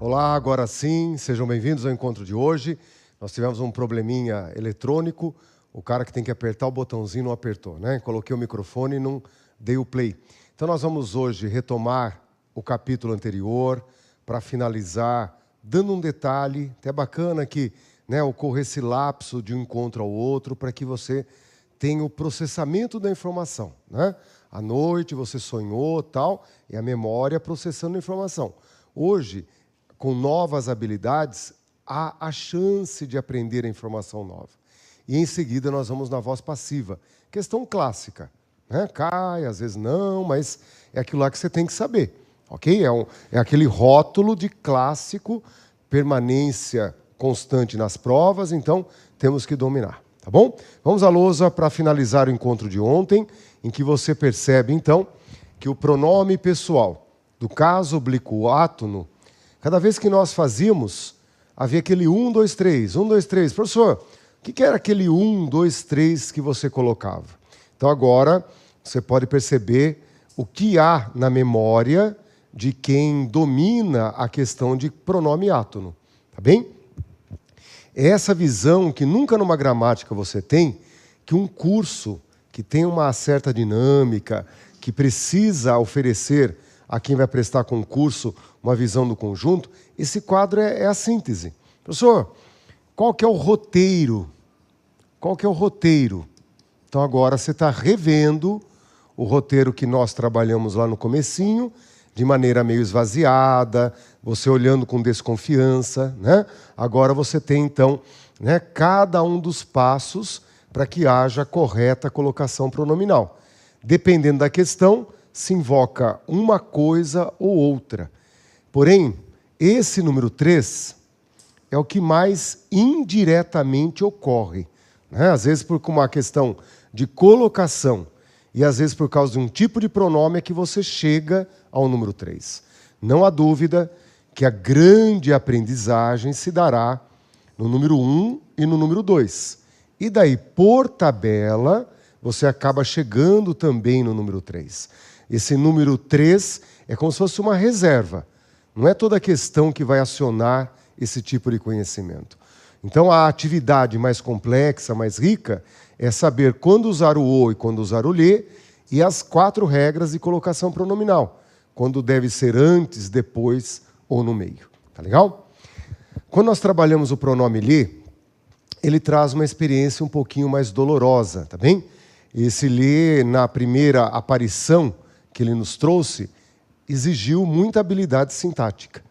Olá, agora sim, sejam bem-vindos ao encontro de hoje. Nós tivemos um probleminha eletrônico, o cara que tem que apertar o botãozinho não apertou, né? Coloquei o microfone e não dei o play. Então nós vamos hoje retomar o capítulo anterior para finalizar, dando um detalhe, até bacana que ocorra esse lapso de um encontro ao outro para que você tenha o processamento da informação, né? À noite você sonhou, tal, e a memória processando a informação. Hoje, com novas habilidades, há a chance de aprender a informação nova. E em seguida nós vamos na voz passiva. Questão clássica, né? Cai, às vezes não, mas é aquilo lá que você tem que saber, ok? É aquele rótulo de clássico, permanência constante nas provas, então temos que dominar, tá bom? Vamos à lousa para finalizar o encontro de ontem, em que você percebe, então, que o pronome pessoal do caso oblíquo átono, cada vez que nós fazíamos, havia aquele 1, 2, 3, 1, 2, 3. Professor, o que era aquele 1, 2, 3 que você colocava? Então agora você pode perceber o que há na memória de quem domina a questão de pronome átono. Tá bem? É essa visão que nunca numa gramática você tem, que um curso que tem uma certa dinâmica, que precisa oferecer a quem vai prestar concurso uma visão do conjunto, esse quadro é a síntese. Professor, qual que é o roteiro? Qual que é o roteiro? Então agora você está revendo o roteiro que nós trabalhamos lá no comecinho, de maneira meio esvaziada, você olhando com desconfiança, né? Agora você tem, então, cada um dos passos para que haja a correta colocação pronominal. Dependendo da questão, se invoca uma coisa ou outra. Porém, esse número 3 é o que mais indiretamente ocorre, né? Às vezes por uma questão de colocação e às vezes por causa de um tipo de pronome é que você chega ao número 3. Não há dúvida que a grande aprendizagem se dará no número 1 e no número 2. E daí, por tabela, você acaba chegando também no número 3. Esse número 3 é como se fosse uma reserva. Não é toda questão que vai acionar esse tipo de conhecimento. Então, a atividade mais complexa, mais rica, é saber quando usar o o e quando usar o lhe, e as 4 regras de colocação pronominal. Quando deve ser antes, depois ou no meio. Tá legal? Quando nós trabalhamos o pronome lhe, ele traz uma experiência um pouquinho mais dolorosa, tá bem? Esse lhe, na primeira aparição que ele nos trouxe, exigiu muita habilidade sintática.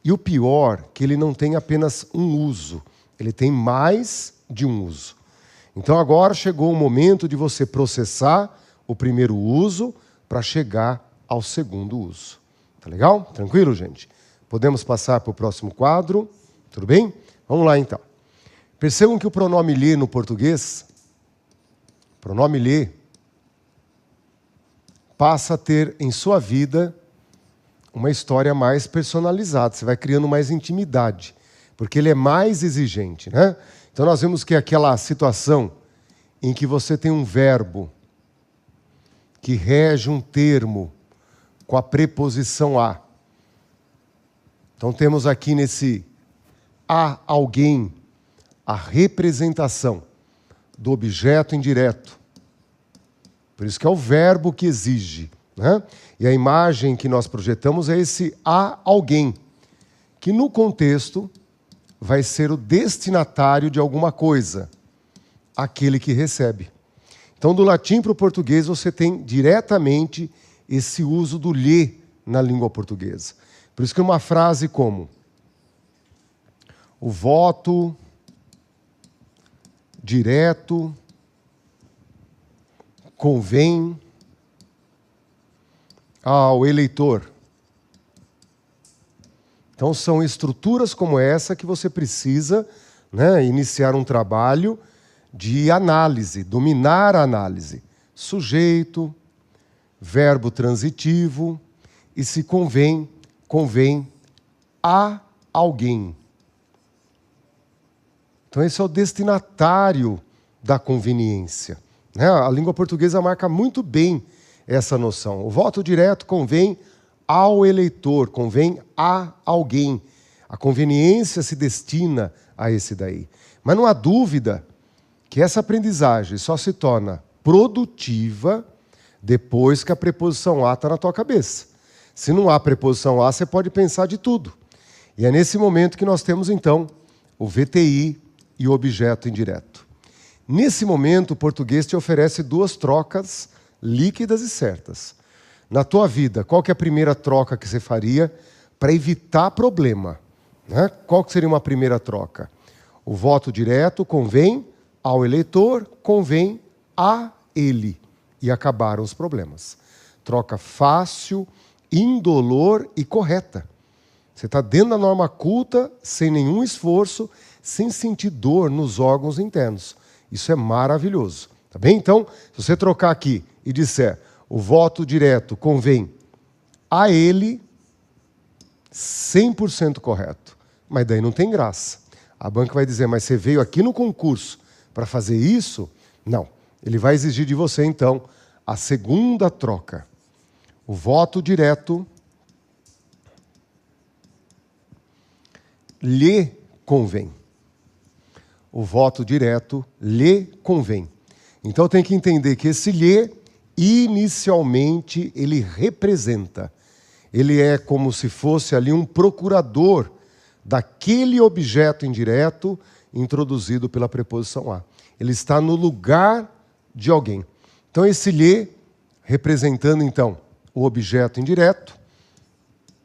E o pior, que ele não tem apenas um uso, ele tem mais de um uso. Então agora chegou o momento de você processar o primeiro uso para chegar ao segundo uso. Tá legal? Tranquilo, gente? Podemos passar para o próximo quadro? Tudo bem? Vamos lá, então. Percebam que o pronome lhe no português, pronome lhe, passa a ter em sua vida uma história mais personalizada. Você vai criando mais intimidade, porque ele é mais exigente, né? Então nós vemos que aquela situação em que você tem um verbo que rege um termo com a preposição a. Então temos aqui nesse a alguém a representação do objeto indireto. Por isso que é o verbo que exige, né? E a imagem que nós projetamos é esse a alguém, que no contexto vai ser o destinatário de alguma coisa, aquele que recebe. Então, do latim para o português, você tem diretamente esse uso do lhe na língua portuguesa. Por isso que uma frase como o voto direto convém ao eleitor. Então, são estruturas como essa que você precisa, iniciar um trabalho de análise, dominar a análise. Sujeito, verbo transitivo, e se convém a alguém. Então, esse é o destinatário da conveniência. A língua portuguesa marca muito bem essa noção. O voto direto convém ao eleitor, convém a alguém. A conveniência se destina a esse daí. Mas não há dúvida que essa aprendizagem só se torna produtiva depois que a preposição a está na tua cabeça. Se não há preposição a, você pode pensar de tudo. E é nesse momento que nós temos, então, o VTI e o objeto indireto. Nesse momento, o português te oferece duas trocas líquidas e certas. Na tua vida, qual que é a primeira troca que você faria para evitar problema? Né? Qual que seria uma primeira troca? O voto direto convém ao eleitor, convém a ele. E acabaram os problemas. Troca fácil, indolor e correta. Você está dentro da norma culta, sem nenhum esforço, sem sentir dor nos órgãos internos. Isso é maravilhoso. Tá bem? Então, se você trocar aqui e disser o voto direto convém a ele, 100% correto. Mas daí não tem graça. A banca vai dizer, mas você veio aqui no concurso para fazer isso? Não. Ele vai exigir de você, então, a segunda troca. O voto direto lhe convém. O voto direto lhe convém. Então tem que entender que esse lhe, inicialmente, ele representa. Ele é como se fosse ali um procurador daquele objeto indireto introduzido pela preposição a. Ele está no lugar de alguém. Então esse lhe, representando então o objeto indireto,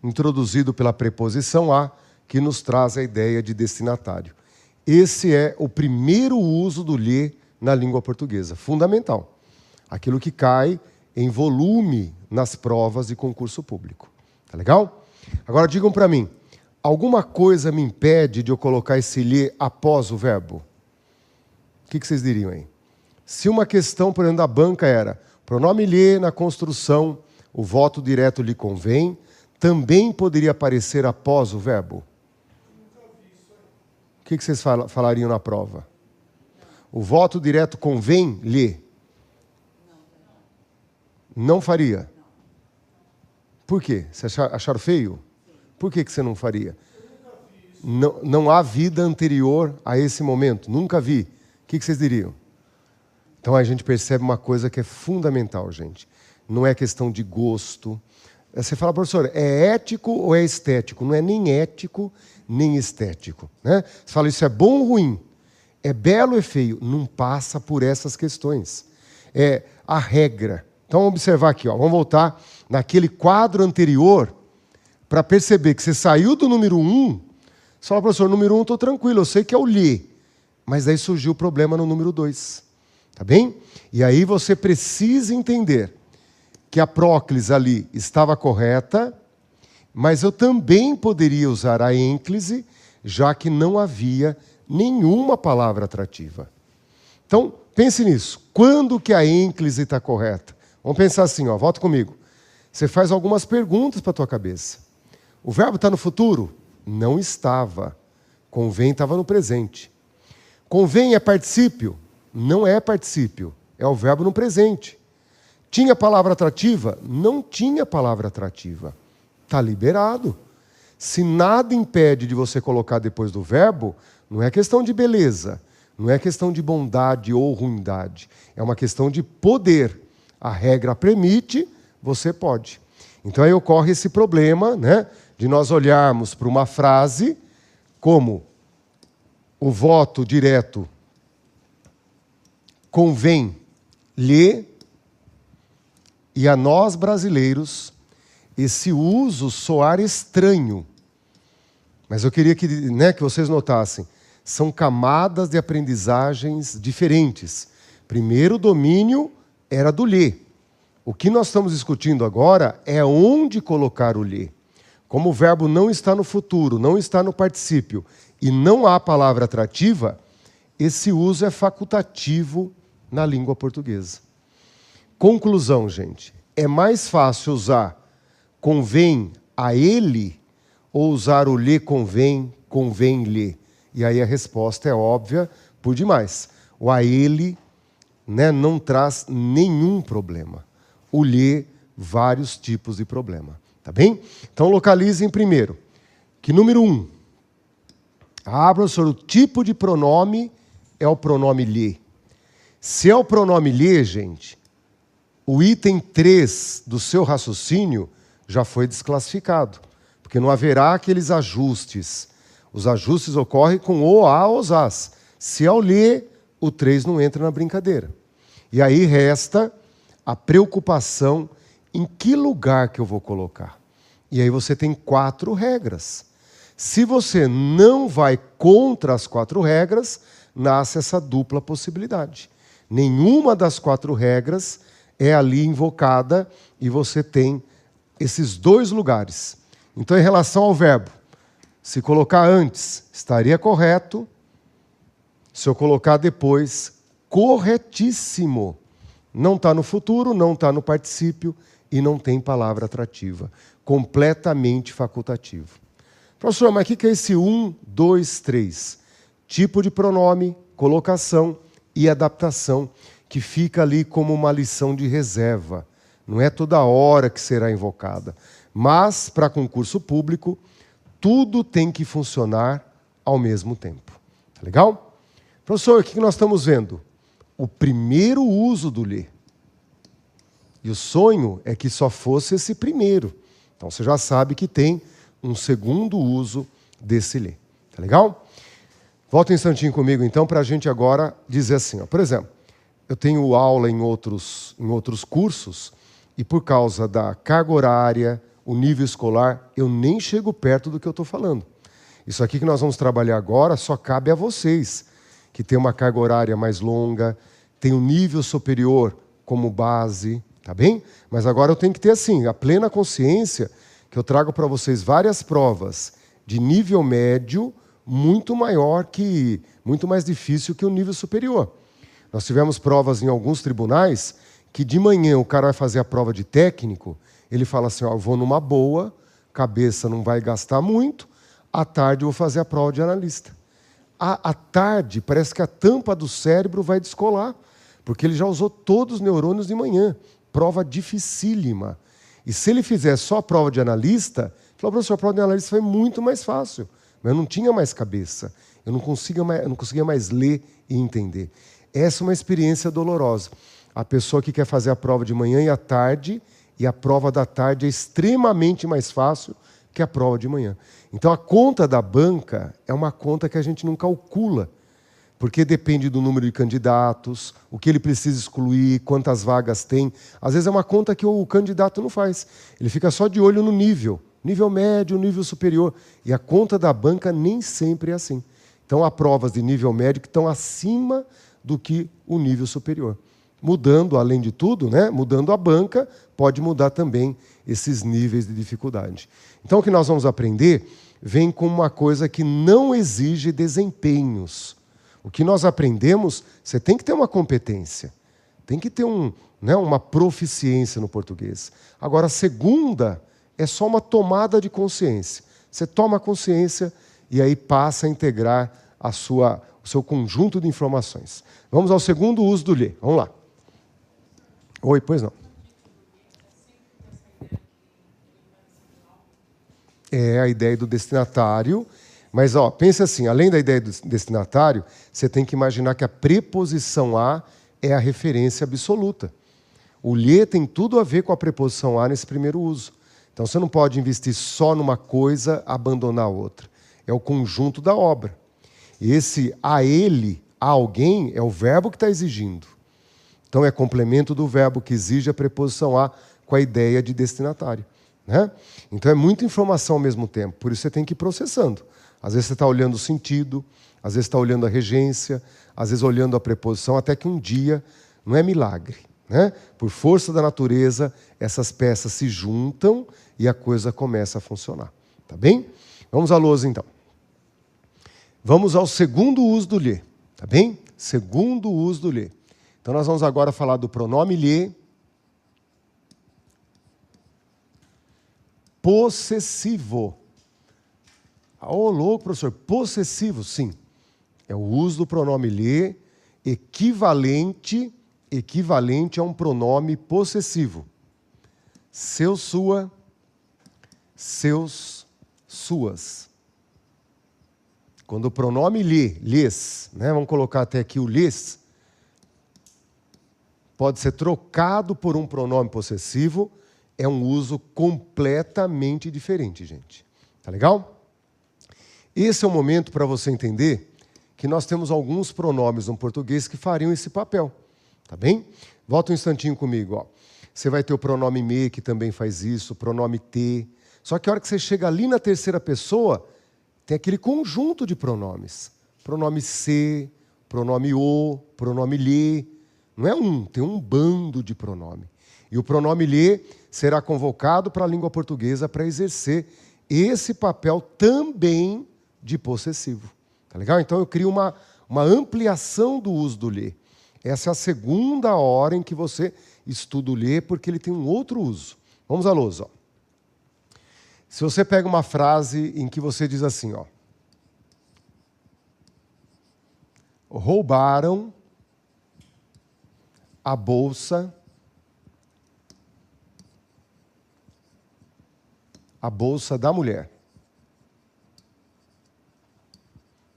introduzido pela preposição a, que nos traz a ideia de destinatário. Esse é o primeiro uso do lhe na língua portuguesa, fundamental. Aquilo que cai em volume nas provas de concurso público. Tá legal? Agora digam para mim, alguma coisa me impede de eu colocar esse lhe após o verbo? O que vocês diriam aí? Se uma questão, por exemplo, da banca era pronome lhe na construção, o voto direto lhe convém, também poderia aparecer após o verbo? O que vocês falariam na prova? O voto direto convém-lhe? Não faria? Por quê? Você acharam feio? Por que você não faria? Não há vida anterior a esse momento. Nunca vi. O que vocês diriam? Então a gente percebe uma coisa que é fundamental, gente. Não é questão de gosto. Você fala, professor, é ético ou é estético? Não é nem ético, nem estético. Né? Você fala, isso é bom ou ruim? É belo ou é feio? Não passa por essas questões. É a regra. Então vamos observar aqui, ó. Vamos voltar naquele quadro anterior para perceber que você saiu do número 1. Você fala, professor, número 1 estou tranquilo, eu sei que é o lhe. Mas daí surgiu o problema no número 2. Tá bem? E aí você precisa entender que a próclise ali estava correta, mas eu também poderia usar a ênclise, já que não havia nenhuma palavra atrativa. Então, pense nisso. Quando que a ênclise está correta? Vamos pensar assim, ó, volta comigo. Você faz algumas perguntas para a tua cabeça. O verbo está no futuro? Não estava. Convém estava no presente. Convém é particípio? Não é particípio. É o verbo no presente. Tinha palavra atrativa? Não tinha palavra atrativa. Está liberado. Se nada impede de você colocar depois do verbo, não é questão de beleza, não é questão de bondade ou ruindade. É uma questão de poder. A regra permite, você pode. Então aí ocorre esse problema, né, de nós olharmos para uma frase como o voto direto convém-lhe, e a nós brasileiros esse uso soar estranho. Mas eu queria que vocês notassem, são camadas de aprendizagens diferentes. Primeiro, o domínio era do lhe. O que nós estamos discutindo agora é onde colocar o lhe. Como o verbo não está no futuro, não está no particípio e não há palavra atrativa, esse uso é facultativo na língua portuguesa. Conclusão, gente. É mais fácil usar convém a ele ou usar o lhe convém, convém-lhe? E aí a resposta é óbvia por demais. O a ele, não traz nenhum problema. O lhe, vários tipos de problema. Tá bem? Então localizem primeiro que número 1, Ah, professor, o tipo de pronome é o pronome lhe. Se é o pronome lhe, gente, o item 3 do seu raciocínio já foi desclassificado, porque não haverá aqueles ajustes. Os ajustes ocorrem com o, a, os, as. Se é o lhe, o 3 não entra na brincadeira. E aí resta a preocupação em que lugar que eu vou colocar. E aí você tem 4 regras. Se você não vai contra as 4 regras, nasce essa dupla possibilidade. Nenhuma das 4 regras é ali invocada e você tem esses 2 lugares. Então, em relação ao verbo, se colocar antes, estaria correto. Se eu colocar depois, corretíssimo. Não está no futuro, não está no particípio e não tem palavra atrativa. Completamente facultativo. Professor, mas o que é esse 1, 2, 3? Tipo de pronome, colocação e adaptação, que fica ali como uma lição de reserva. Não é toda hora que será invocada. Mas, para concurso público, tudo tem que funcionar ao mesmo tempo. Tá legal? Professor, o que nós estamos vendo? O primeiro uso do lhe. E o sonho é que só fosse esse primeiro. Então, você já sabe que tem um segundo uso desse lhe. Tá legal? Volta um instantinho comigo, então, para a gente agora dizer assim. Ó, por exemplo, eu tenho aula em outros cursos e por causa da carga horária, o nível escolar, eu nem chego perto do que eu estou falando. Isso aqui que nós vamos trabalhar agora só cabe a vocês, que tem uma carga horária mais longa, tem um nível superior como base, tá bem? Mas agora eu tenho que ter, assim, a plena consciência que eu trago para vocês várias provas de nível médio muito mais difícil que o nível superior. Nós tivemos provas em alguns tribunais que de manhã o cara vai fazer a prova de técnico, ele fala assim, ó, eu vou numa boa, cabeça não vai gastar muito, à tarde eu vou fazer a prova de analista. À tarde, parece que a tampa do cérebro vai descolar, porque ele já usou todos os neurônios de manhã. Prova dificílima. E se ele fizer só a prova de analista, ele falou, professor, a prova de analista foi muito mais fácil, mas eu não tinha mais cabeça, eu não conseguia mais ler e entender. Essa é uma experiência dolorosa. A pessoa que quer fazer a prova de manhã e à tarde, e a prova da tarde é extremamente mais fácil que a prova de manhã. Então, a conta da banca é uma conta que a gente não calcula, porque depende do número de candidatos, o que ele precisa excluir, quantas vagas tem. Às vezes é uma conta que o candidato não faz. Ele fica só de olho no nível médio, nível superior. E a conta da banca nem sempre é assim. Então, há provas de nível médio que estão acima do que o nível superior. Mudando, além de tudo, né, mudando a banca, pode mudar também esses níveis de dificuldade. Então, o que nós vamos aprender vem com uma coisa que não exige desempenhos. O que nós aprendemos, você tem que ter uma competência, tem que ter uma proficiência no português. Agora, a segunda é só uma tomada de consciência. Você toma consciência e aí passa a integrar o seu conjunto de informações. Vamos ao segundo uso do lhe. Vamos lá. Oi, pois não. É a ideia do destinatário. Mas, pense assim, além da ideia do destinatário, você tem que imaginar que a preposição a é a referência absoluta. O lhe tem tudo a ver com a preposição a nesse primeiro uso. Então, você não pode investir só numa coisa, abandonar a outra. É o conjunto da obra. E esse a ele, a alguém, é o verbo que está exigindo. Então, é complemento do verbo que exige a preposição a com a ideia de destinatário. Né? Então, é muita informação ao mesmo tempo. Por isso, você tem que ir processando. Às vezes você está olhando o sentido, às vezes está olhando a regência, às vezes olhando a preposição, até que um dia, não é milagre, né? Por força da natureza, essas peças se juntam e a coisa começa a funcionar. Tá bem? Vamos à lousa, então. Vamos ao segundo uso do lhe. Tá bem? Segundo uso do lhe. Então, nós vamos agora falar do pronome lhe possessivo. Ô, louco, professor, possessivo, sim. É o uso do pronome lhe equivalente a um pronome possessivo. Seu, sua, seus, suas. Quando o pronome lhes, né, vamos colocar até aqui o lhes, pode ser trocado por um pronome possessivo, é um uso completamente diferente, gente. Tá legal? Esse é o momento para você entender que nós temos alguns pronomes no português que fariam esse papel. Tá bem? Volta um instantinho comigo. Ó. Você vai ter o pronome me, que também faz isso, o pronome te. Só que a hora que você chega ali na terceira pessoa, tem aquele conjunto de pronomes. Pronome se, pronome o, pronome lhe. Não é um, tem um bando de pronome. E o pronome lhe será convocado para a língua portuguesa para exercer esse papel também de possessivo. Tá legal? Então eu crio uma ampliação do uso do lhe. Essa é a segunda hora em que você estuda o lhe, porque ele tem um outro uso. Vamos à lousa. Se você pega uma frase em que você diz assim, ó, roubaram a bolsa da mulher.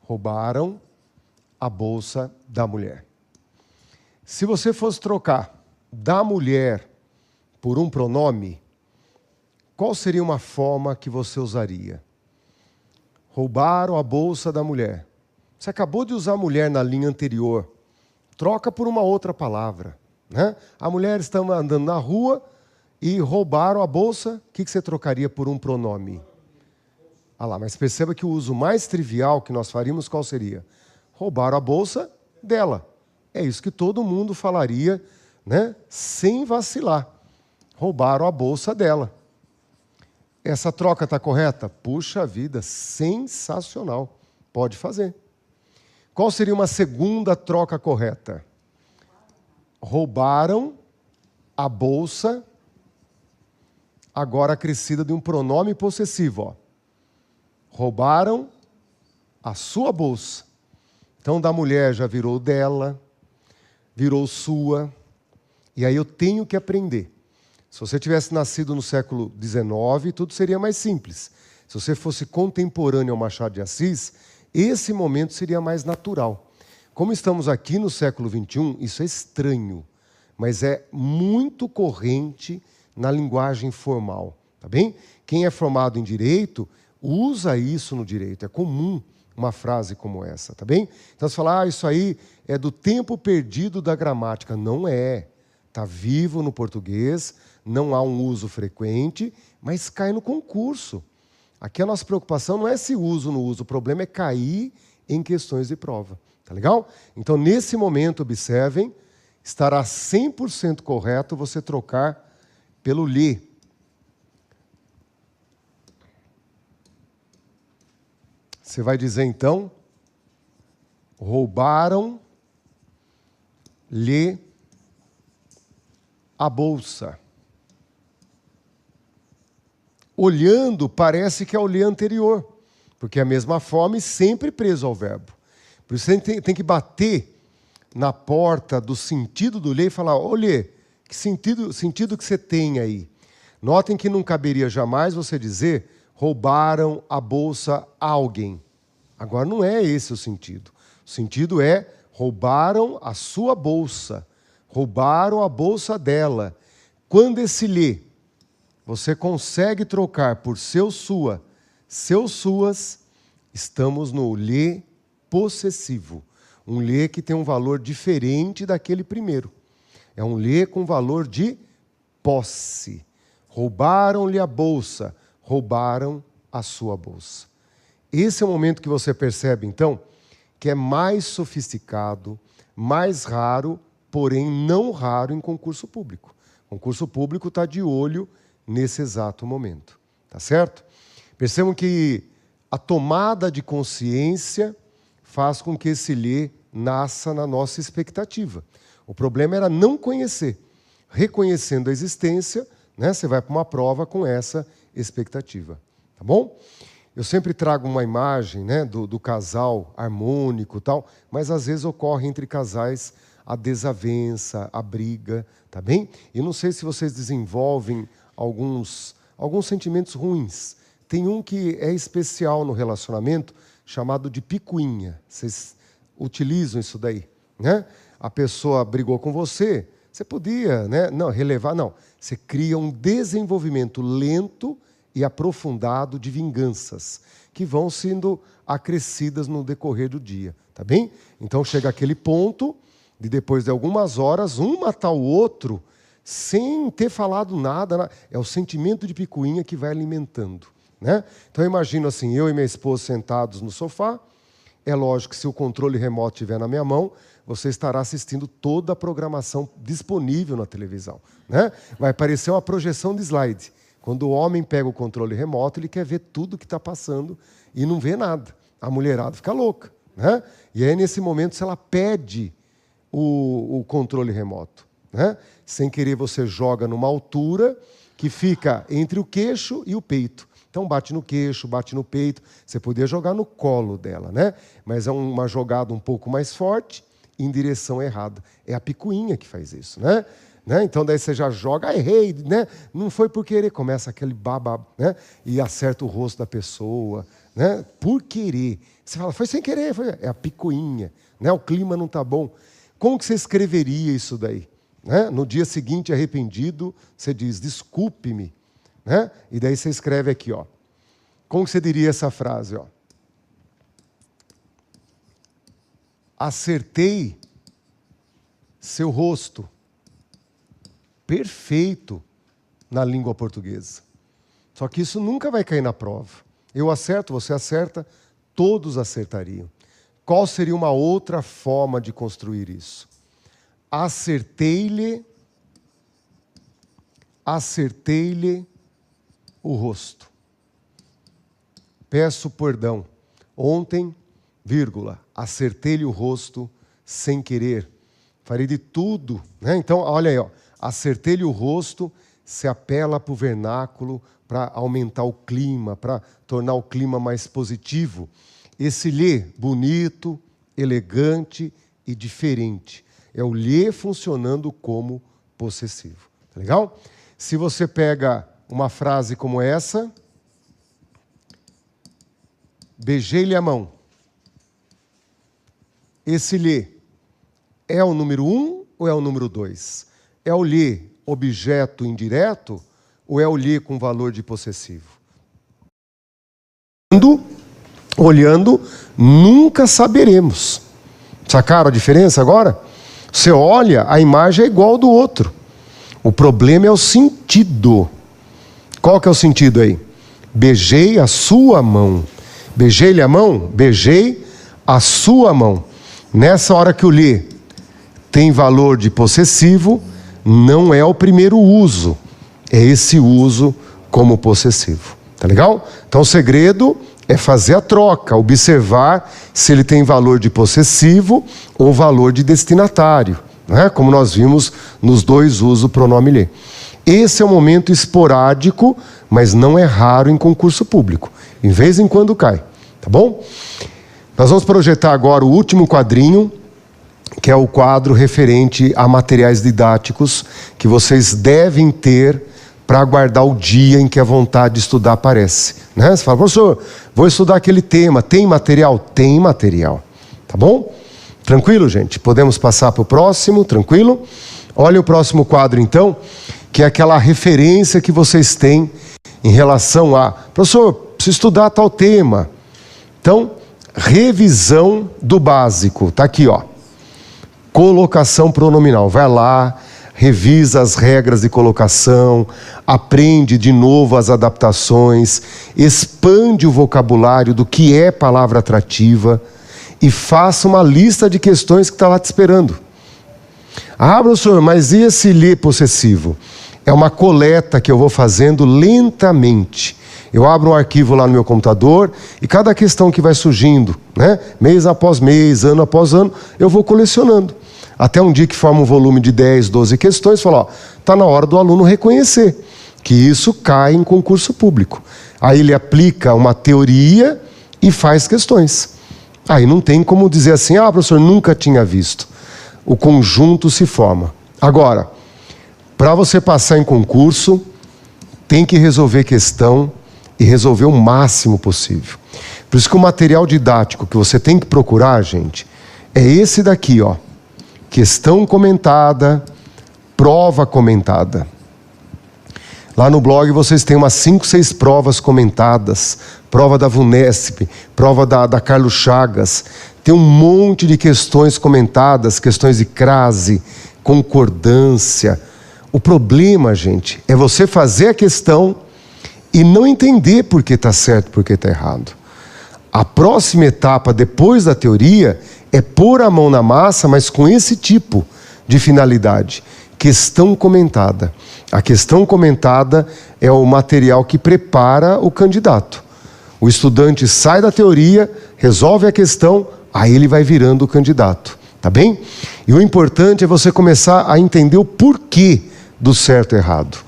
Roubaram a bolsa da mulher. Se você fosse trocar da mulher por um pronome, qual seria uma forma que você usaria? Roubaram a bolsa da mulher. Você acabou de usar mulher na linha anterior. Troca por uma outra palavra. Né? A mulher estava andando na rua e roubaram a bolsa. O que você trocaria por um pronome? Ah lá, mas perceba que o uso mais trivial que nós faríamos, qual seria? Roubaram a bolsa dela. É isso que todo mundo falaria, né? Sem vacilar. Roubaram a bolsa dela. Essa troca está correta? Puxa vida, sensacional. Pode fazer. Qual seria uma segunda troca correta? Roubaram a bolsa, agora acrescida de um pronome possessivo. Ó. Roubaram a sua bolsa. Então, da mulher já virou dela, virou sua. E aí eu tenho que aprender. Se você tivesse nascido no século XIX, tudo seria mais simples. Se você fosse contemporâneo ao Machado de Assis, esse momento seria mais natural. Como estamos aqui no século XXI, isso é estranho, mas é muito corrente na linguagem formal. Tá bem? Quem é formado em direito usa isso no direito. É comum uma frase como essa, tá bem? Então você fala, isso aí é do tempo perdido da gramática. Não é. Está vivo no português, não há um uso frequente, mas cai no concurso. Aqui a nossa preocupação não é se uso ou não uso, o problema é cair em questões de prova. Tá legal? Então, nesse momento, observem, estará 100% correto você trocar pelo lhe. Você vai dizer, então, roubaram-lhe a bolsa. Olhando, parece que é o lhe anterior, porque é a mesma forma e sempre preso ao verbo. Por isso você tem que bater na porta do sentido do lhe e falar, ô lhe, que sentido que você tem aí? Notem que não caberia jamais você dizer roubaram a bolsa a alguém. Agora não é esse o sentido. O sentido é roubaram a sua bolsa. Roubaram a bolsa dela. Quando esse lhe você consegue trocar por seu, sua, seus, suas, estamos no lhe possessivo. Um lhe que tem um valor diferente daquele primeiro. É um lhe com valor de posse. Roubaram-lhe a bolsa, roubaram a sua bolsa. Esse é o momento que você percebe, então, que é mais sofisticado, mais raro, porém não raro em concurso público. O concurso público está de olho nesse exato momento. Tá certo? Percebam que a tomada de consciência faz com que esse lhe nasça na nossa expectativa. O problema era não conhecer. Reconhecendo a existência, né, você vai para uma prova com essa expectativa. Tá bom? Eu sempre trago uma imagem, né, do casal harmônico e tal, mas às vezes ocorre entre casais a desavença, a briga, tá bem? E não sei se vocês desenvolvem alguns sentimentos ruins. Tem um que é especial no relacionamento, chamado de picuinha. Vocês utilizam isso daí, né? A pessoa brigou com você, você podia, né? Não, relevar, não. Você cria um desenvolvimento lento e aprofundado de vinganças, que vão sendo acrescidas no decorrer do dia, tá bem? Então chega aquele ponto de depois de algumas horas, um matar o outro, sem ter falado nada. É o sentimento de picuinha que vai alimentando, né? Então eu imagino assim, eu e minha esposa sentados no sofá. É lógico que se o controle remoto estiver na minha mão, você estará assistindo toda a programação disponível na televisão, né? Vai aparecer uma projeção de slide. Quando o homem pega o controle remoto, ele quer ver tudo que está passando e não vê nada. A mulherada fica louca, né? E aí, nesse momento, se ela pede o controle remoto, né? Sem querer, você joga numa altura que fica entre o queixo e o peito. Então, bate no queixo, bate no peito. Você podia jogar no colo dela, né? Mas é uma jogada um pouco mais forte, em direção errada. É a picuinha que faz isso, né? Então, daí você já joga, errei, né? Não foi por querer. Começa aquele babá, né? E acerta o rosto da pessoa, né? Por querer. Você fala, foi sem querer. É a picuinha, né? O clima não está bom. Como que você escreveria isso daí? Né? No dia seguinte, arrependido, você diz, desculpe-me. Né? E daí você escreve aqui, ó. Como que você diria essa frase? Ó? Acertei seu rosto. Perfeito na língua portuguesa. Só que isso nunca vai cair na prova. Eu acerto, você acerta, todos acertariam. Qual seria uma outra forma de construir isso? Acertei-lhe o rosto. Peço perdão. Ontem, vírgula, acertei-lhe o rosto sem querer. Farei de tudo, né? Então, olha aí, ó. Acertei-lhe o rosto, se apela para o vernáculo para aumentar o clima, para tornar o clima mais positivo. Esse lhe, bonito, elegante e diferente. É o lhe funcionando como possessivo. Tá legal? Se você pega uma frase como essa, beijei-lhe a mão. Esse lhe é o número 1 ou é o número 2? É o lhe objeto indireto ou é o lhe com valor de possessivo? Olhando, nunca saberemos. Sacaram a diferença agora? Você olha, a imagem é igual ao do outro. O problema é o sentido. Qual que é o sentido aí? Beijei a sua mão. Beijei-lhe a mão? Beijei a sua mão. Nessa hora que o lhe tem valor de possessivo, não é o primeiro uso. É esse uso como possessivo. Tá legal? Então o segredo é fazer a troca, observar se ele tem valor de possessivo ou valor de destinatário, né? Como nós vimos nos dois usos do pronome lhe. Esse é um momento esporádico, mas não é raro em concurso público. Em vez em quando cai, tá bom? Nós vamos projetar agora o último quadrinho, que é o quadro referente a materiais didáticos que vocês devem ter para aguardar o dia em que a vontade de estudar aparece, né? Você fala, professor, vou estudar aquele tema, tem material? Tem material, tá bom? Tranquilo, gente? Podemos passar para o próximo, tranquilo? Olha o próximo quadro, então, que é aquela referência que vocês têm em relação a, professor, preciso estudar tal tema. Então, revisão do básico, tá aqui, ó. Colocação pronominal, vai lá, revisa as regras de colocação, aprende de novo as adaptações, expande o vocabulário do que é palavra atrativa e faça uma lista de questões que está lá te esperando. Ah, professor, mas e esse lhe possessivo? É uma coleta que eu vou fazendo lentamente. Eu abro um arquivo lá no meu computador e cada questão que vai surgindo, né, mês após mês, ano após ano, eu vou colecionando. Até um dia que forma um volume de 10, 12 questões, fala, ó, está na hora do aluno reconhecer que isso cai em concurso público. Aí ele aplica uma teoria e faz questões. Aí não tem como dizer assim, ah, professor, nunca tinha visto. O conjunto se forma. Agora, para você passar em concurso, tem que resolver questão e resolver o máximo possível. Por isso que o material didático que você tem que procurar, gente, é esse daqui, ó. Questão comentada, prova comentada. Lá no blog vocês têm umas 5, 6 provas comentadas. Prova da VUNESP, prova da Carlos Chagas. Tem um monte de questões comentadas, questões de crase, concordância. O problema, gente, é você fazer a questão e não entender por que está certo, por que está errado. A próxima etapa, depois da teoria, é pôr a mão na massa, mas com esse tipo de finalidade. Questão comentada. A questão comentada é o material que prepara o candidato. O estudante sai da teoria, resolve a questão, aí ele vai virando o candidato. Tá bem? E o importante é você começar a entender o porquê do certo e errado.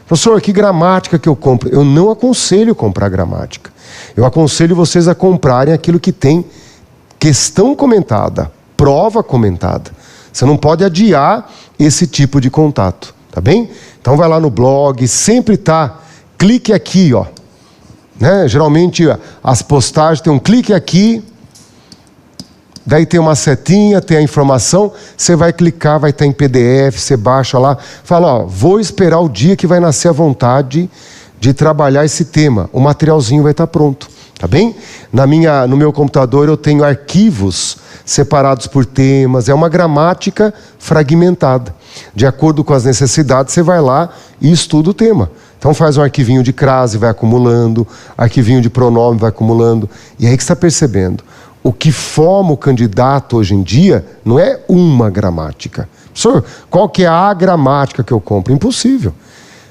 Professor, que gramática que eu compro? Eu não aconselho comprar gramática. Eu aconselho vocês a comprarem aquilo que tem questão comentada, prova comentada. Você não pode adiar esse tipo de contato, tá bem? Então vai lá no blog, sempre tá, clique aqui, ó. Né? Geralmente as postagens tem um clique aqui, daí tem uma setinha, tem a informação, você vai clicar, vai estar em PDF, você baixa lá, fala, ó, vou esperar o dia que vai nascer a vontade de trabalhar esse tema. O materialzinho vai estar pronto, tá bem? No meu computador eu tenho arquivos separados por temas, é uma gramática fragmentada. De acordo com as necessidades, você vai lá e estuda o tema. Então faz um arquivinho de crase, vai acumulando, arquivinho de pronome, vai acumulando. E aí que você está percebendo. O que forma o candidato hoje em dia não é uma gramática. Professor, qual que é a gramática que eu compro? Impossível.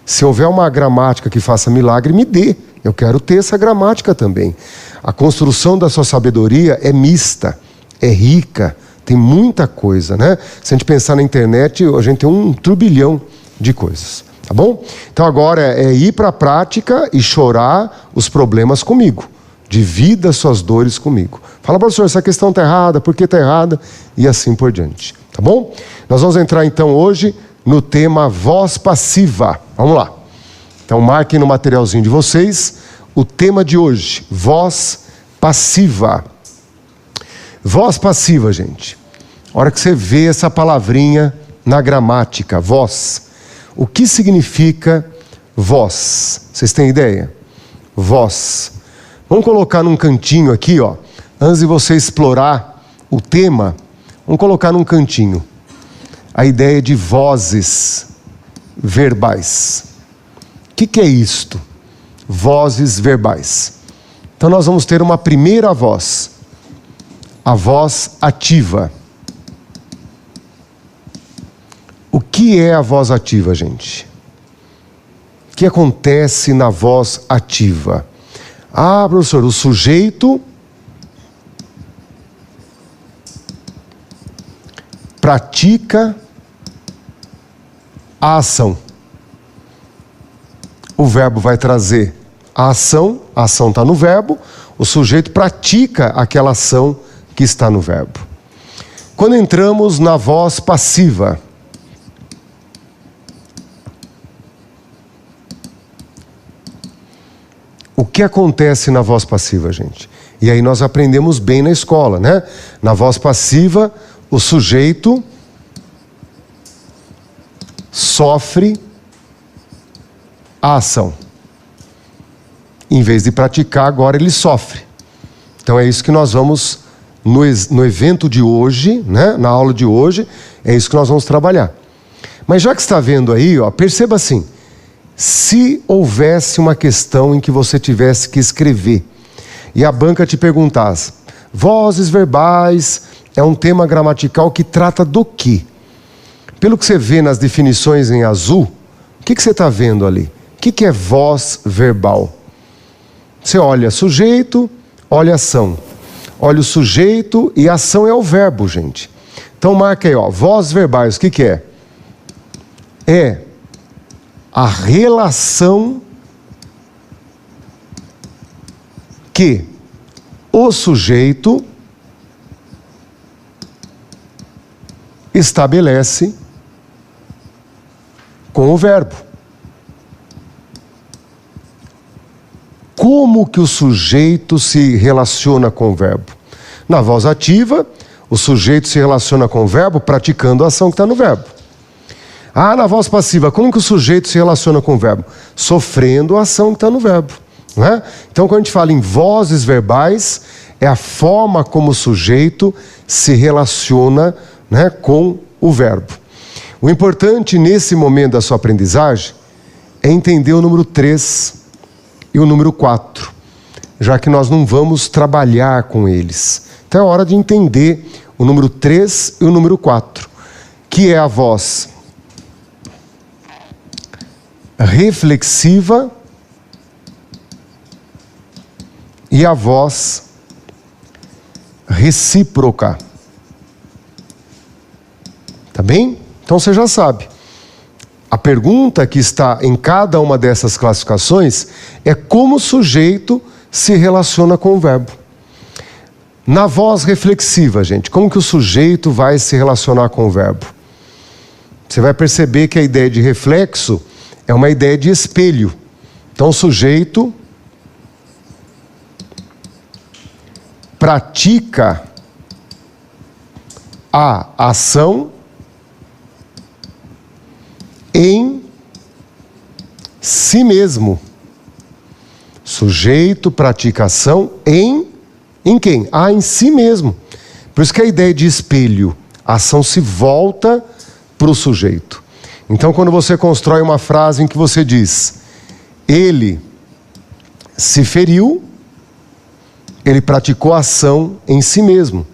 Se houver uma gramática que faça milagre, me dê. Eu quero ter essa gramática também. A construção da sua sabedoria é mista, é rica, tem muita coisa, né? Se a gente pensar na internet, a gente tem um turbilhão de coisas, tá bom? Então agora é ir para a prática e chorar os problemas comigo. Divida suas dores comigo. Fala, professor, essa questão está errada, por que está errada? E assim por diante, tá bom? Nós vamos entrar então hoje no tema voz passiva. Vamos lá. Então marquem no materialzinho de vocês o tema de hoje, voz passiva. Voz passiva, gente. A hora que você vê essa palavrinha na gramática, voz. O que significa voz? Vocês têm ideia? Voz. Vamos colocar num cantinho aqui, ó. Antes de você explorar o tema, vamos colocar num cantinho a ideia de vozes verbais. O que é isto? Vozes verbais. Então nós vamos ter uma primeira voz, a voz ativa. O que é a voz ativa, gente? O que acontece na voz ativa? Ah, professor, o sujeito pratica a ação. O verbo vai trazer a ação está no verbo, o sujeito pratica aquela ação que está no verbo. Quando entramos na voz passiva, o que acontece na voz passiva, gente? E aí nós aprendemos bem na escola, né? Na voz passiva, o sujeito sofre a ação. Em vez de praticar, agora ele sofre. Então é isso que nós vamos, no evento de hoje, né? Na aula de hoje, é isso que nós vamos trabalhar. Mas já que está vendo aí, ó, perceba assim, se houvesse uma questão em que você tivesse que escrever, e a banca te perguntasse, vozes verbais é um tema gramatical que trata do quê? Pelo que você vê nas definições em azul, o que você está vendo ali? O que é voz verbal? Você olha sujeito, olha ação. Olha o sujeito e a ação é o verbo, gente. Então marca aí, ó, vozes verbais, o que é? É a relação que o sujeito estabelece com o verbo. como que o sujeito se relaciona com o verbo? Na voz ativa, o sujeito se relaciona com o verbo praticando a ação que está no verbo. Na voz passiva, como que o sujeito se relaciona com o verbo? Sofrendo a ação que está no verbo. Não é? Então, quando a gente fala em vozes verbais, é a forma como o sujeito se relaciona, né, com o verbo. O importante nesse momento da sua aprendizagem é entender o número 3 e o número 4, já que nós não vamos trabalhar com eles. Então é hora de entender o número 3 e o número 4, que é a voz reflexiva e a voz recíproca. Tá bem? Então você já sabe. A pergunta que está em cada uma dessas classificações é como o sujeito se relaciona com o verbo. Na voz reflexiva, gente, como que o sujeito vai se relacionar com o verbo? Você vai perceber que a ideia de reflexo é uma ideia de espelho. Então o sujeito pratica a ação em si mesmo. Sujeito pratica ação em quem? Em si mesmo. Por isso que a ideia de espelho, a ação se volta para o sujeito. Então, quando você constrói uma frase em que você diz: ele se feriu, ele praticou a ação em si mesmo.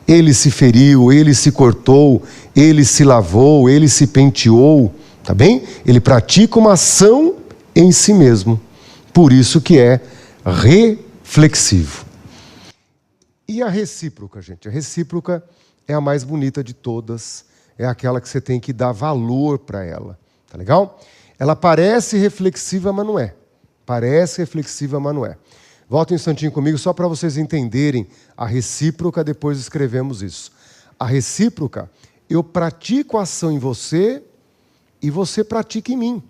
Ele se feriu, ele se cortou, ele se lavou, ele se penteou, tá bem? Ele pratica uma ação em si mesmo. Por isso que é reflexivo. E a recíproca, gente? A recíproca é a mais bonita de todas. É aquela que você tem que dar valor para ela. Tá legal? Ela parece reflexiva, mas não é. Parece reflexiva, mas não é. Volta um instantinho comigo só para vocês entenderem a recíproca, depois escrevemos isso. A recíproca, eu pratico a ação em você e você pratica em mim,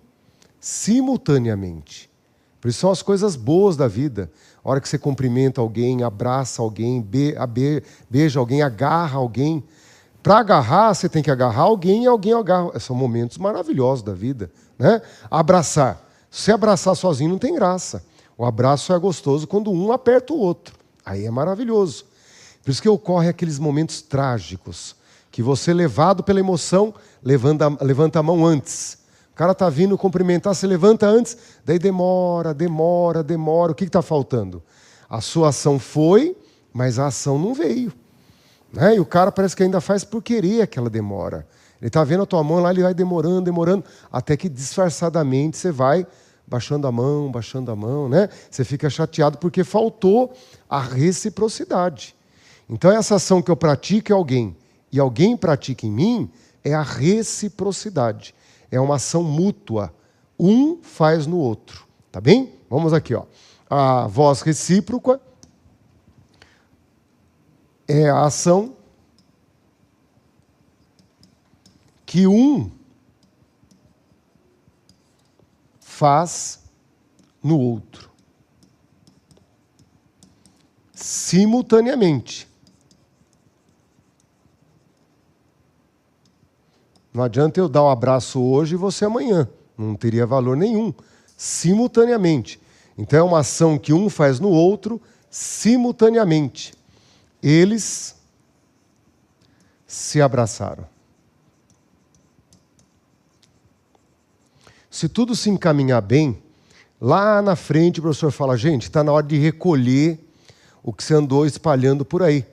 simultaneamente. Por isso são as coisas boas da vida. A hora que você cumprimenta alguém, abraça alguém, beija alguém, agarra alguém. Para agarrar, você tem que agarrar alguém e alguém agarra. São momentos maravilhosos da vida, né? Abraçar. Se você abraçar sozinho, não tem graça. O abraço é gostoso quando um aperta o outro. Aí é maravilhoso. Por isso que ocorrem aqueles momentos trágicos, que você, levado pela emoção, levanta a mão antes. O cara está vindo cumprimentar, você levanta antes, daí demora. O que está faltando? A sua ação foi, mas a ação não veio. Né? E o cara parece que ainda faz por querer aquela demora. Ele está vendo a tua mão lá, ele vai demorando, até que disfarçadamente você vai baixando a mão, né? Você fica chateado porque faltou a reciprocidade. Então essa ação que eu pratico em alguém e alguém pratica em mim é a reciprocidade. É uma ação mútua. Um faz no outro. Tá bem? Vamos aqui, ó. A voz recíproca é a ação que um faz no outro, simultaneamente. Não adianta eu dar um abraço hoje e você amanhã. Não teria valor nenhum. Simultaneamente. Então é uma ação que um faz no outro simultaneamente. Eles se abraçaram. Se tudo se encaminhar bem, lá na frente o professor fala: gente, está na hora de recolher o que você andou espalhando por aí.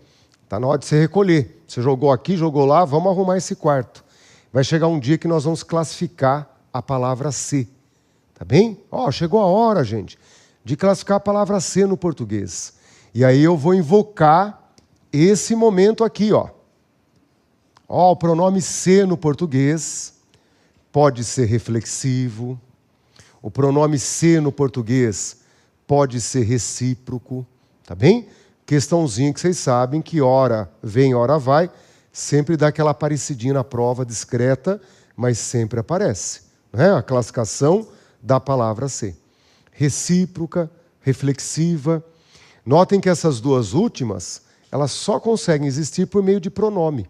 Está na hora de você recolher. Você jogou aqui, jogou lá, vamos arrumar esse quarto. Vai chegar um dia que nós vamos classificar a palavra ser. Tá bem? Chegou a hora, gente, de classificar a palavra ser no português. E aí eu vou invocar esse momento aqui, ó. O pronome ser no português pode ser reflexivo. O pronome ser no português pode ser recíproco. Tá bem? Questãozinha que vocês sabem que hora vem, hora vai. Sempre dá aquela aparecidinha na prova, discreta, mas sempre aparece. Né? A classificação da palavra ser. Recíproca, reflexiva. Notem que essas duas últimas, elas só conseguem existir por meio de pronome.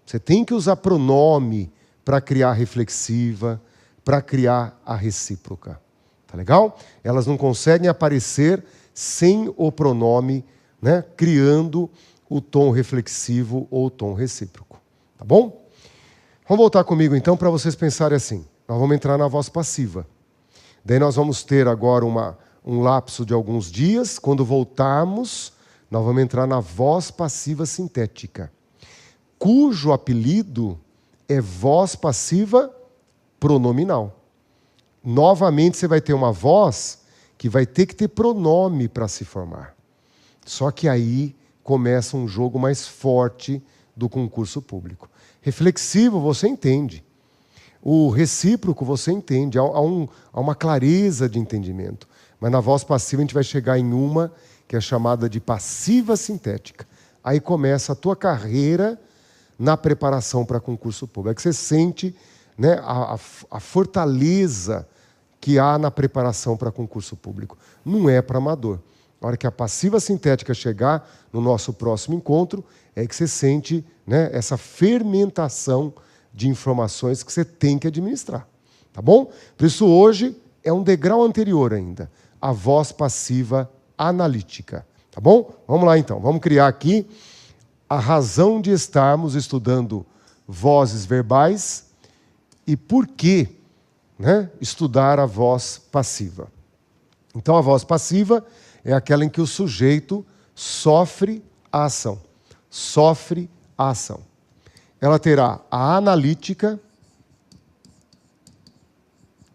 Você tem que usar pronome para criar a reflexiva, para criar a recíproca. Tá legal? Elas não conseguem aparecer sem o pronome, né, criando o tom reflexivo ou o tom recíproco. Tá bom? Vamos voltar comigo, então, para vocês pensarem assim. Nós vamos entrar na voz passiva. Daí nós vamos ter agora um lapso de alguns dias. Quando voltarmos, nós vamos entrar na voz passiva sintética, cujo apelido é voz passiva pronominal. Novamente, você vai ter uma voz que vai ter que ter pronome para se formar. Só que aí começa um jogo mais forte do concurso público. Reflexivo, você entende. O recíproco, você entende. Há uma clareza de entendimento. Mas na voz passiva, a gente vai chegar em uma que é chamada de passiva sintética. Aí começa a tua carreira na preparação para concurso público. É que você sente, né, a fortaleza que há na preparação para concurso público. Não é para amador. Na hora que a passiva sintética chegar no nosso próximo encontro, é que você sente, né, essa fermentação de informações que você tem que administrar. Tá bom? Por isso, hoje é um degrau anterior ainda, a voz passiva analítica. Tá bom? Vamos lá, então. Vamos criar aqui a razão de estarmos estudando vozes verbais e por que, né, estudar a voz passiva. Então, a voz passiva é aquela em que o sujeito sofre a ação. Sofre a ação. Ela terá a analítica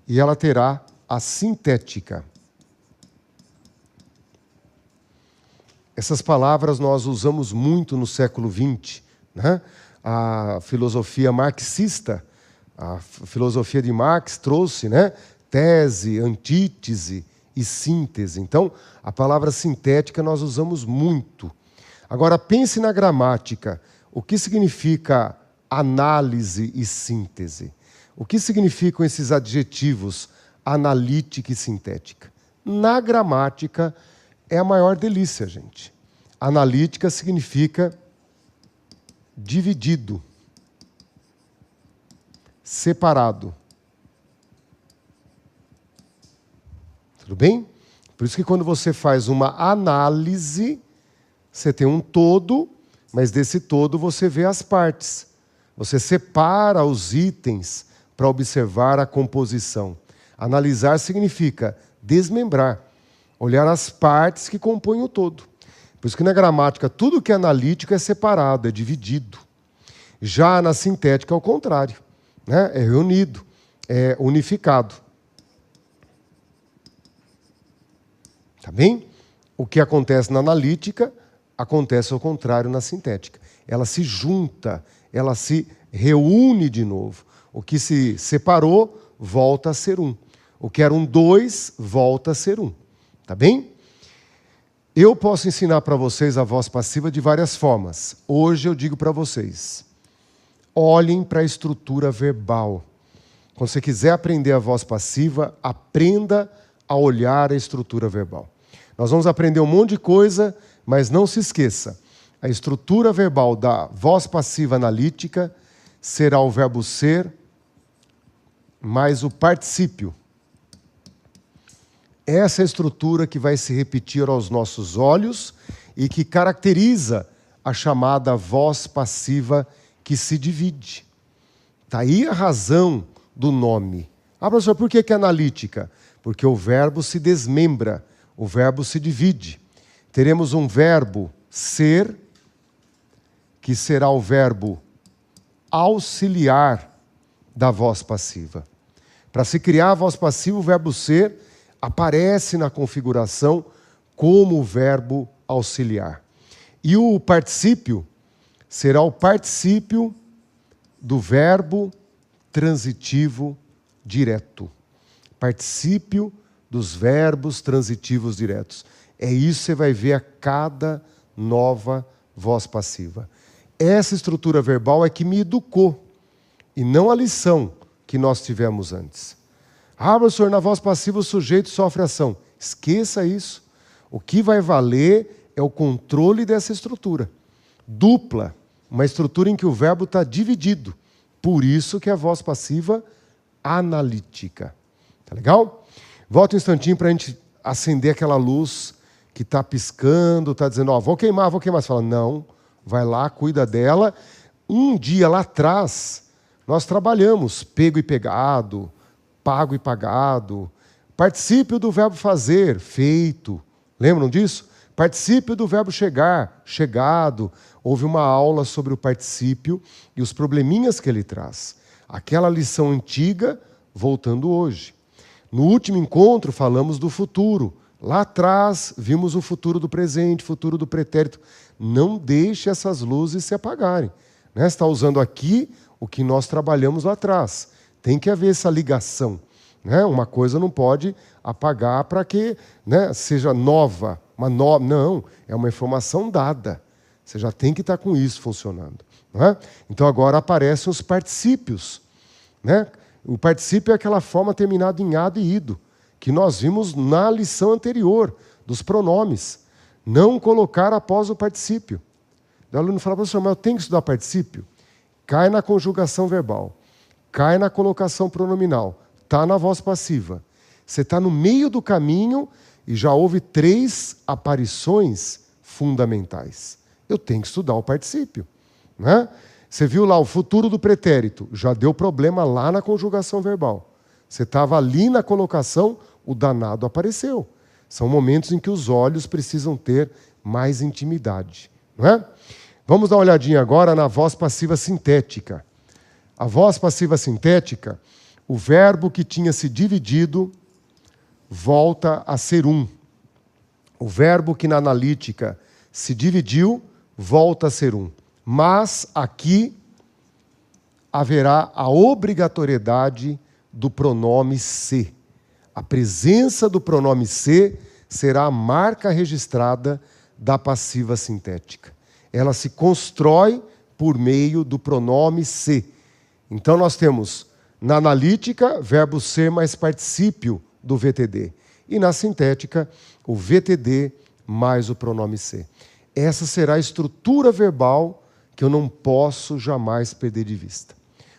e ela terá a sintética. Essas palavras nós usamos muito no século XX, né? A filosofia marxista, a filosofia de Marx trouxe, né, tese, antítese e síntese. Então, a palavra sintética nós usamos muito. Agora, pense na gramática. O que significa análise e síntese? O que significam esses adjetivos analítica e sintética? Na gramática, é a maior delícia, gente. Analítica significa dividido, separado. Tudo bem? Por isso que quando você faz uma análise, você tem um todo, mas desse todo você vê as partes. Você separa os itens para observar a composição. Analisar significa desmembrar, olhar as partes que compõem o todo. Por isso que na gramática, tudo que é analítico é separado, é dividido. Já na sintética, é o contrário, né? É reunido, é unificado. Tá bem? O que acontece na analítica, acontece ao contrário na sintética. Ela se junta, ela se reúne de novo. O que se separou, volta a ser um. O que era um dois, volta a ser um. Tá bem? Eu posso ensinar para vocês a voz passiva de várias formas. Hoje eu digo para vocês, olhem para a estrutura verbal. Quando você quiser aprender a voz passiva, aprenda a olhar a estrutura verbal. Nós vamos aprender um monte de coisa, mas não se esqueça, a estrutura verbal da voz passiva analítica será o verbo ser mais o particípio. Essa é a estrutura que vai se repetir aos nossos olhos e que caracteriza a chamada voz passiva que se divide. Está aí a razão do nome. Ah, professor, por que é analítica? Porque o verbo se desmembra, o verbo se divide. Teremos um verbo ser, que será o verbo auxiliar da voz passiva. Para se criar a voz passiva, o verbo ser aparece na configuração como o verbo auxiliar. E o particípio será o particípio do verbo transitivo direto. Particípio dos verbos transitivos diretos. É isso que você vai ver a cada nova voz passiva. Essa estrutura verbal é que me educou, e não a lição que nós tivemos antes. Ah, professor, na voz passiva o sujeito sofre ação. Esqueça isso. O que vai valer é o controle dessa estrutura. Dupla, uma estrutura em que o verbo está dividido. Por isso que é a voz passiva analítica. Tá legal? Volta um instantinho para a gente acender aquela luz que está piscando, está dizendo, vou queimar. Você fala, não, vai lá, cuida dela. Um dia lá atrás, nós trabalhamos pego e pegado, pago e pagado. Particípio do verbo fazer, feito. Lembram disso? Particípio do verbo chegar, chegado. Houve uma aula sobre o particípio e os probleminhas que ele traz. Aquela lição antiga, voltando hoje. No último encontro, falamos do futuro. Lá atrás, vimos o futuro do presente, futuro do pretérito. Não deixe essas luzes se apagarem. Você está usando aqui o que nós trabalhamos lá atrás. Tem que haver essa ligação. Uma coisa não pode apagar para que seja nova. Não, é uma informação dada. Você já tem que estar com isso funcionando. Então agora aparecem os particípios. O particípio é aquela forma terminada em ado e ido, que nós vimos na lição anterior, dos pronomes. Não colocar após o particípio. O aluno fala, professor, mas eu tenho que estudar particípio? Cai na conjugação verbal, cai na colocação pronominal, está na voz passiva. Você está no meio do caminho e já houve 3 aparições fundamentais. Eu tenho que estudar o particípio. Você viu lá o futuro do pretérito, já deu problema lá na conjugação verbal. Você estava ali na colocação, o danado apareceu. São momentos em que os olhos precisam ter mais intimidade. Vamos dar uma olhadinha agora na voz passiva sintética. A voz passiva sintética, o verbo que tinha se dividido volta a ser um. O verbo que na analítica se dividiu volta a ser um. Mas aqui haverá a obrigatoriedade do pronome se. A presença do pronome se será a marca registrada da passiva sintética. Ela se constrói por meio do pronome se. Então nós temos na analítica verbo ser mais particípio do VTD. E na sintética o VTD mais o pronome se. Essa será a estrutura verbal que eu não posso jamais perder de vista.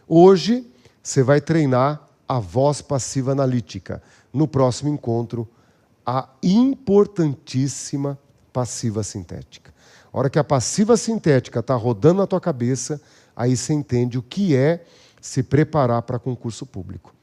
Hoje você vai treinar a voz passiva analítica. No próximo encontro, a importantíssima passiva sintética. A hora que a passiva sintética está rodando na tua cabeça, aí você entende o que é se preparar para concurso público.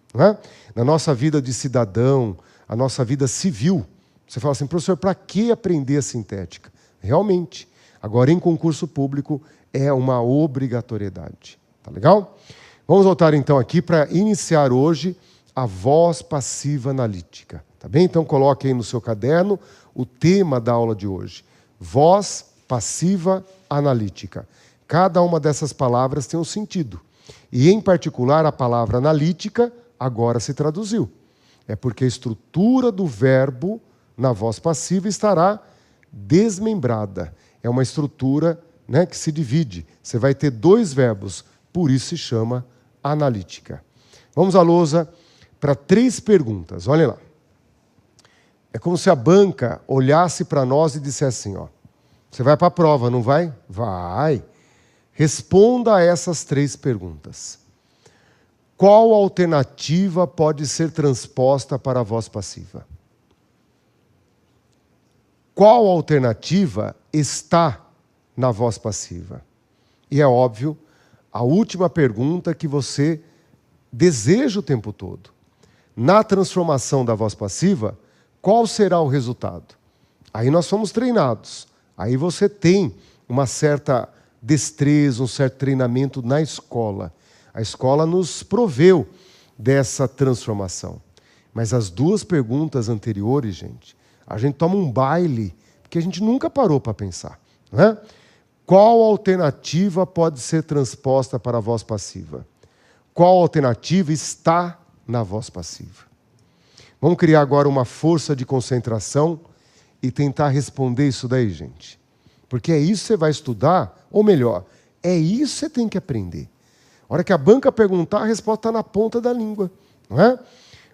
Na nossa vida de cidadão, a nossa vida civil, você fala assim, professor, para que aprender a sintética? Realmente. Agora, em concurso público, é uma obrigatoriedade. Tá legal? Vamos voltar, então, aqui para iniciar hoje a voz passiva analítica. Tá bem? Então, coloque aí no seu caderno o tema da aula de hoje. Voz passiva analítica. Cada uma dessas palavras tem um sentido. E, em particular, a palavra analítica agora se traduziu. É porque a estrutura do verbo na voz passiva estará desmembrada. É uma estrutura que se divide. Você vai ter 2 verbos, por isso se chama analítica. Vamos à lousa para 3 perguntas. Olhem lá. É como se a banca olhasse para nós e dissesse assim, você vai para a prova, não vai? Vai. Responda a essas 3 perguntas. Qual alternativa pode ser transposta para a voz passiva? Qual alternativa está na voz passiva? E é óbvio, a última pergunta que você deseja o tempo todo. Na transformação da voz passiva, qual será o resultado? Aí nós fomos treinados. Aí você tem uma certa destreza, um certo treinamento na escola. A escola nos proveu dessa transformação. Mas as 2 perguntas anteriores, gente, a gente toma um baile, porque a gente nunca parou para pensar. Qual alternativa pode ser transposta para a voz passiva? Qual alternativa está na voz passiva? Vamos criar agora uma força de concentração e tentar responder isso daí, gente. Porque é isso que você vai estudar, ou melhor, é isso que você tem que aprender. A hora que a banca perguntar, a resposta está na ponta da língua. Não é?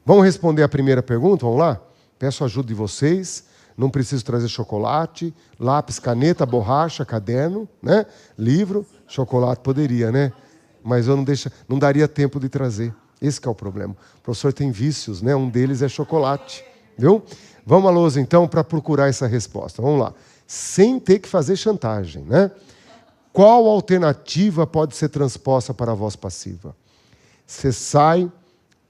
Vamos responder a primeira pergunta? Vamos lá? Peço a ajuda de vocês. não preciso trazer chocolate, lápis, caneta, borracha, caderno, né? Livro, chocolate poderia, né? Mas eu não daria tempo de trazer. Esse que é o problema. O professor tem vícios, né? Um deles é chocolate, viu? Vamos à lousa, então, para procurar essa resposta. Vamos lá. Sem ter que fazer chantagem, né? Qual alternativa pode ser transposta para a voz passiva? Você sai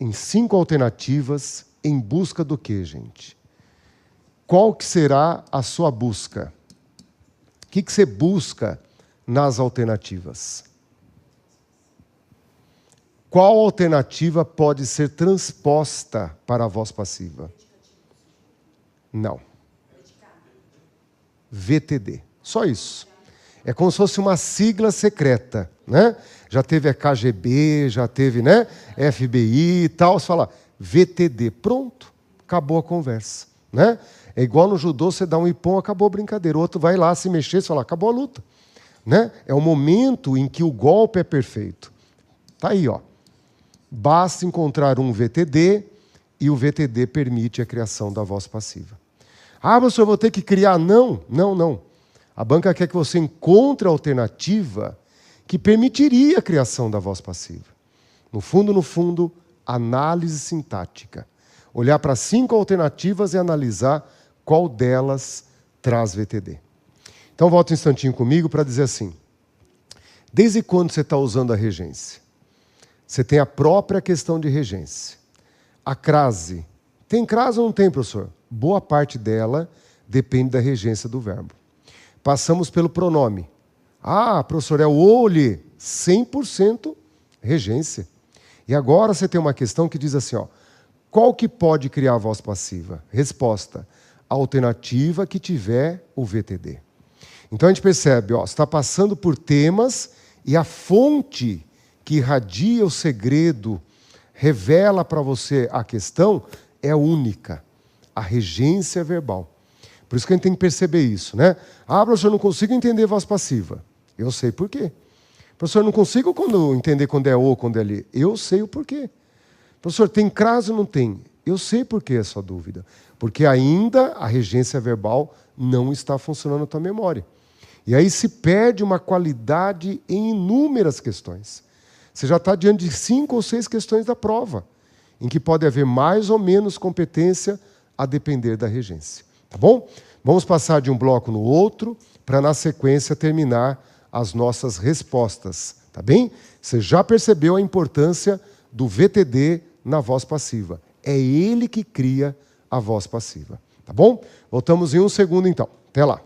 em 5 alternativas em busca do quê, gente? Qual que será a sua busca? O que você busca nas alternativas? Qual alternativa pode ser transposta para a voz passiva? Não. VTD. Só isso. É como se fosse uma sigla secreta, né? Já teve a KGB, já teve, né, FBI e tal. Você fala VTD. Pronto. Acabou a conversa, né? É igual no judô, você dá um ipom, acabou a brincadeira. O outro vai lá se mexer, você fala, acabou a luta, né? É o momento em que o golpe é perfeito. Tá aí, ó. Basta encontrar um VTD e o VTD permite a criação da voz passiva. Ah, professor, eu vou ter que criar? Não, não, não. A banca quer que você encontre a alternativa que permitiria a criação da voz passiva. No fundo, análise sintática. Olhar para 5 alternativas e analisar qual delas traz VTD. Então, volta um instantinho comigo para dizer assim. Desde quando você está usando a regência? Você tem a própria questão de regência. A crase. Tem crase ou não tem, professor? Boa parte dela depende da regência do verbo. Passamos pelo pronome. Ah, professor, é o olhe. 100% regência. E agora você tem uma questão que diz assim, ó, qual que pode criar a voz passiva? Resposta, a alternativa que tiver o VTD. Então a gente percebe, ó, você está passando por temas e a fonte que irradia o segredo, revela para você a questão, é única. A regência verbal. Por isso que a gente tem que perceber isso, né? Ah, professor, eu não consigo entender voz passiva. Eu sei por quê. Professor, eu não consigo entender quando é o, quando é ali. Eu sei o porquê. Professor, tem crase ou não tem? Eu sei por que essa dúvida. Porque ainda a regência verbal não está funcionando na tua memória. E aí se perde uma qualidade em inúmeras questões. Você já está diante de 5 ou 6 questões da prova, em que pode haver mais ou menos competência a depender da regência. Tá bom? Vamos passar de um bloco no outro, para na sequência terminar as nossas respostas. Tá bem? Você já percebeu a importância do VTD na voz passiva. É ele que cria a voz passiva. Tá bom? Voltamos em um segundo, então. Até lá.